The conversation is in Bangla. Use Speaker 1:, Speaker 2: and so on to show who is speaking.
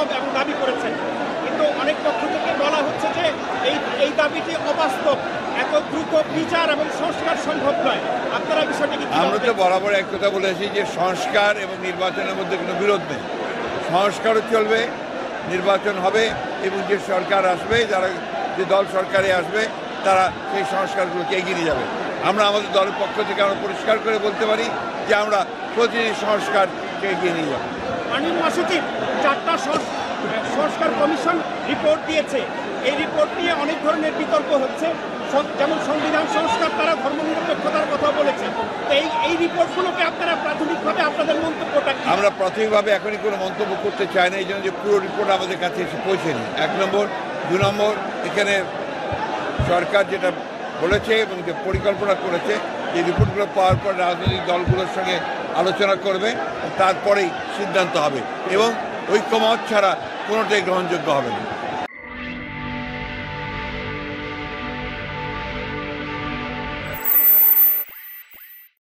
Speaker 1: সম্ভব এবং দাবি করেছেন, কিন্তু অনেক পক্ষ থেকে বলা হচ্ছে যে এই দাবিটি অবাস্তব, এত দ্রুত বিচার এবং সংস্কার সম্ভব নয়। আপনারা বিষয়টি কি?
Speaker 2: আমরা তো বরাবর এক কথা বলেছি যে সংস্কার এবং নির্বাচনের মধ্যে কোনো বিরোধ নেই। সংস্কারও চলবে, নির্বাচন হবে, এবং যে সরকার আসবে, যে দল সরকারে আসবে তারা সেই সংস্কারগুলোকে এগিয়ে নিয়ে যাবে। আমরা আমাদের দলের পক্ষ থেকে আমরা পরিষ্কার করে বলতে পারি যে আমরা প্রতিটি সংস্কারকে এগিয়ে নিয়ে যাব।
Speaker 1: মাননীয় মহাসচিব, 4টা সংস্কার কমিশন রিপোর্ট দিয়েছে। এই রিপোর্ট নিয়ে অনেক ধরনের বিতর্ক হচ্ছে, যেমন সংবিধান সংস্কার, তারা ধর্মনিরপেক্ষতার কথা বলেছে। তো এই রিপোর্টগুলোকে আপনারা প্রাথমিকভাবে আপনাদের মন্তব্যটা কি?
Speaker 2: আমরা প্রাথমিকভাবে এখনই কোনো মন্তব্য করতে চাই না, এই জন্য যে পুরো রিপোর্ট আমাদের কাছে এসে পৌঁছেনি। 1 নম্বর। 2 নম্বর, এখানে সরকার যেটা বলেছে এবং যে পরিকল্পনা করেছে, এই রিপোর্টগুলো পাওয়ার পর রাজনৈতিক দলগুলোর সঙ্গে আলোচনা করবে, তারপরেই সিদ্ধান্ত হবে, এবং ঐক্যমত ছাড়া কোনোটাই গ্রহণযোগ্য হবে না।